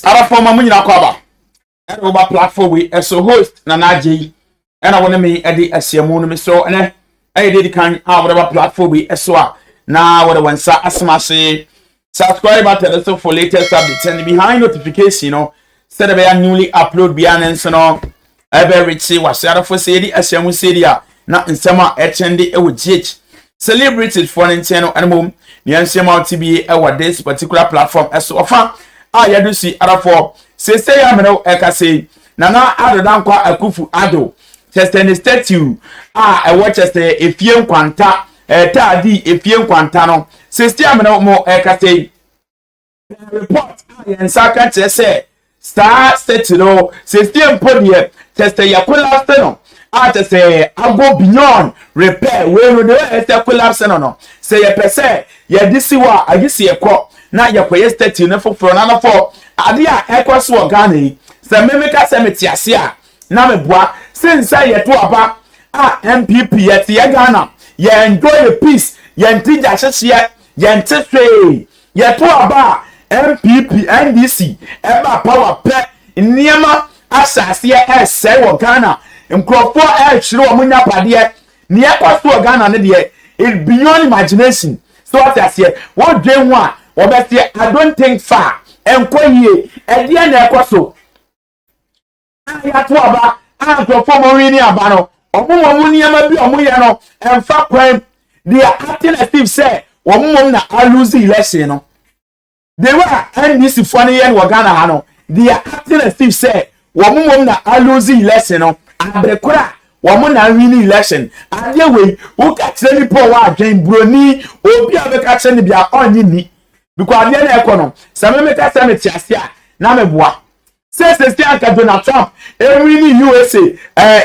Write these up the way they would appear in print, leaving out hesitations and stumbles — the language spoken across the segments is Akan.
Yes, other form of money cover. And over platform we as a host Nanaji. And I want to me at the Asiamono so and I did kind of whatever platform we as well. Now what I want to say subscribe to the for latest updates and behind notification, you know, said a newly upload beyond and so on. I very rich was out for say Asiamu Sedia, not in summer attending a with celebrities for an channel and mum, the NCML TV over this particular platform as so far. I do see other for say I'm no eka say Nana Addo dankwa akufu Addo just in the statue I watch as the Efie Nkwanta tadi Efie Nkwanta no say I'm no more eka say report and second say star statue no say mpodie just ya collapse no I say I go beyond repair we no dey collapse no say ya pese ya disi wa agisi e ko na ya kwaye statue na foforo na for ade a ekwaso organic se memeka se metiase a na meboa since ye to aba MPP yet ye Ghana ye enjoy the peace ye ntija hyehye ye ntehwe ye to aba MPP NDC eba power pe niema asase ye ese wo Ghana nkrofo chire wo munya pade ne ekwaso Ghana ne de it beyond imagination so what I say what dream one I don't think far and ye and the end I to aba to form really abano and far crime they are acting as if say I lose the election no they were and this is funny and Ghana they are acting as if say I lose the election no and the cry na win election and the way who catch any power again broni obi abeka che ne bia onyi ni because the economy some make us metiasia na meboa say aka Donald Trump every USA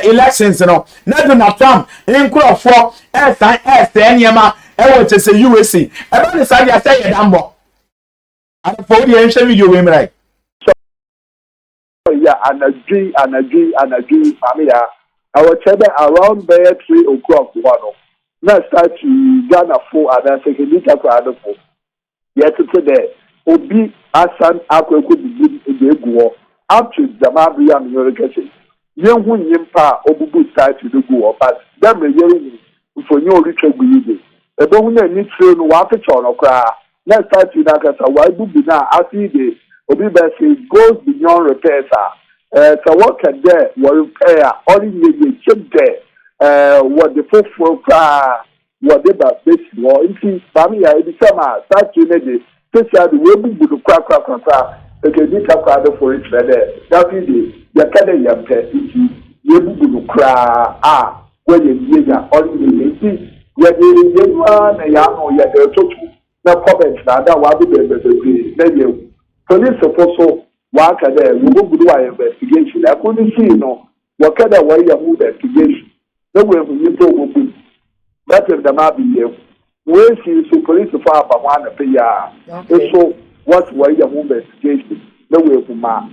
elections no na Donald Trump nkrofo sign anyama we to say USA e ba the say ya say dambo and for the ancient video we right so yeah anagi famia I will tell them around there 3 o'clock one now start to Ghana for and second for yet today obi asan akweku bibi egu up to Zamabria American yen hu nyimpa obubu start to go but dem yeru for you reach gbe ebe hu na ni train wa picture no kra na start to na kasa wa bubu na afide obi be say goes beyond repairs so what can there what repair only need check there what the full what they ba base war inti fami ya ebi sama start to need special the way bubu do kwa okay this kwa the for it there that is the kada ya pe inti ye bubu do kwa when you ya only need inti ya de na ya no ya de totu na comment na da wa be na ye police suppose waka there we go do our investigation I couldn't see no what kind of way you investigation no we you go that is the map here we see police for about one pay ya so what way you investigation no we kuma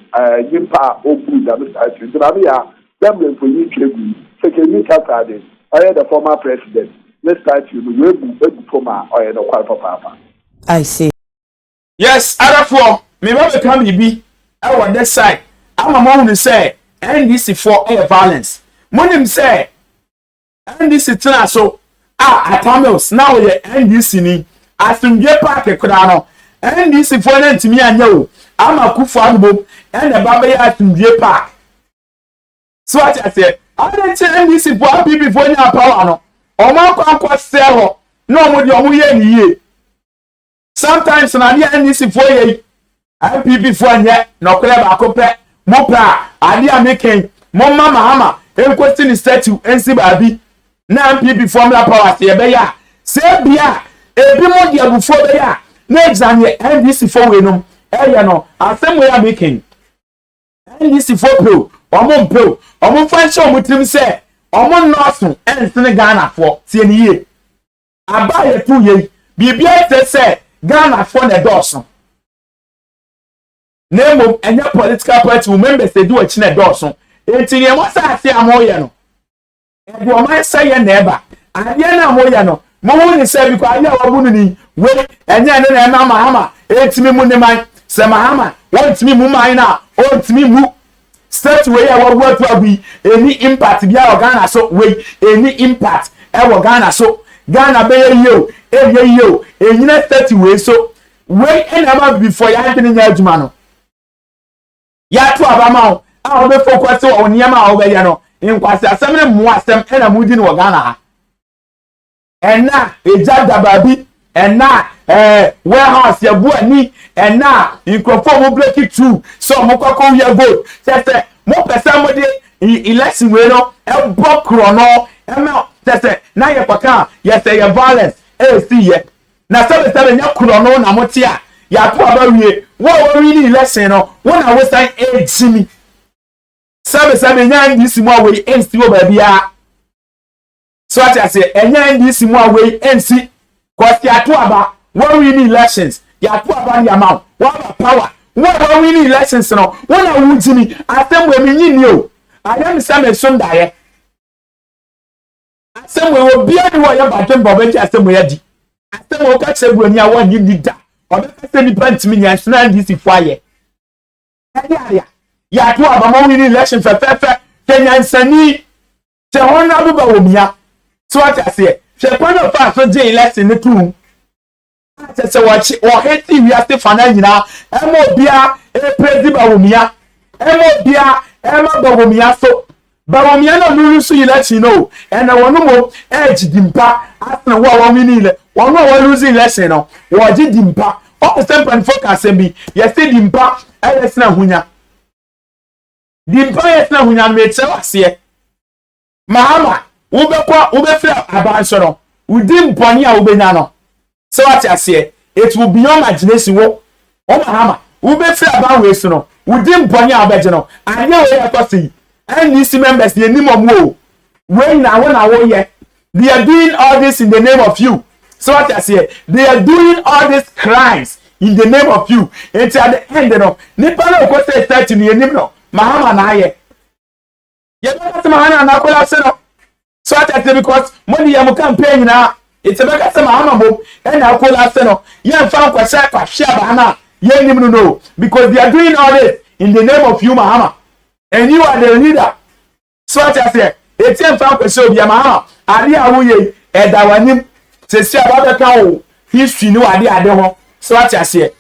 yimpa obu da ministry so ya them we for you tregu secretary Saturday I the former president let's start you we bu former or no quite papa I see. Yes, other for me ba come be on this side I'm a mom say NDC for air violence monim say NDC tena so atamils now ye NDC ni asumdwe park ekura no NDC for na ntimi anya o ama kufu agbo and the baba ya asumdwe park so what I say I don't say NDC for people for nya power no o ma kwa sell no mo de o mo ye ni ye sometimes na the NDC for ye MPP for anya no kle ba ko pe mo pra ade ameken mo mama hama en question statue ensi ba bi na MPP formula power se be ya se bia ebi mo de agufo be ya na exam ye NDC for we no e no asem we ameken NDC for pro omo function mo trim se omo nọọsụ ensene Ghana for tie ni ye aba ye tu ye bibia se Ghana for na dọọsụ name enya political party members they do a chine dọọsụ enti ne mo sa ase amoye no e do ma say ye neighbor ade na amoye no mo hu ni say because ade a wabu ni we enya ne na mahama enti mi mu ne man se mahama want me mu mine want me mu state way I work to be any impact be Ghana so way any impact e Ghana so Ghana be yo enyina state way so way enema before ya ntini nya adwuma no ya to abama o a be focus on niam a be ye no nkwase asem ne mo asem ena mudi no Ghana ha ena eja dababi ena warehouse ya buani ena inkrofo mo break it through so mo kwakọ wi gold say mo pesa mo de election we no e bokro no e me say na ye kwaka ye say ye violence e see ye na say nya kro no na mo te a ya to abawie wo win election no wo na wo sign ejimi say nya ndi si mo awe ensi wo ba bia so I say enya ndi si mo awe ensi cause ya to aba wo win elections ya to aba ya ma wo aba power wo win elections no wo na wujimi asem we menyi ni o ayam sam sonda ye asem we obi ani wo ya badem bo be asem we adi asem wo ka che buani a wo ni leader obe ka se ni pant mi nyan sna ndi si fo ya to aba mo win election fe kenyan sani te honorable ba wo mia so what I say she kwano fa so je election ne tu se wachi o heti wi ate fana nyina emo bia e president ba wo mia emo bia ema ba wo mia so ba wo mia no lulu su election no ena wono mo edge dimpa asna wo win ile wono wo lose election no wo ji dimpa o sempan focus bi ye se dimpa e sna hunya dimpa ye sna hunya me che wase mahama ube feel abanso no udi mponi a ube nya no so what I say it will be your imagination wo o mahama ube feel aban we so no udi mponi a obeje no anya we yakosi and these members ye nimom wo we na wo ye they are doing all this in the name of you so what I say they are doing all these crimes in the name of you until at the end no nipa no ko say start ni enim no mahama na aye ye ba mahama na kola se no so I say because money am campaign na it's a make some amamo and I call us no yan fan kwa sha kwa ba na yan nim no because they are doing all this in the name of you Mahama and you are the leader so I say it's yan fan kwa sha obi Mahama ade awoye e da wanim se sia ba be kan o history no ade ho so I say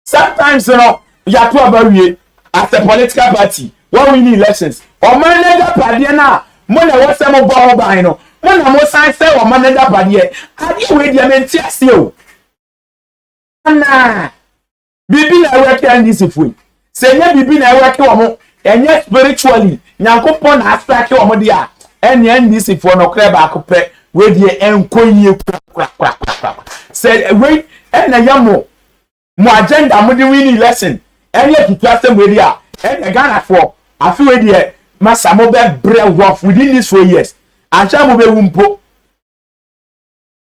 sometimes no ya to abawie as a political party when we need elections o manager party na mo na wo se mo bo ban no mo na mo san se wo manager bade ade we dia menti ase o na bibi na we kan this fui se nya bibi na we ke wo mo enye spiritually nyankopon na aspect wo mo dia enye this for no kra ba ko pe we dia enkoyie kra se we na yamo mo agenda mo di win lesson enye tutu we dia enye Ghana for afi we dia masa mo be bre work within these 4 years ancha mo be wumpo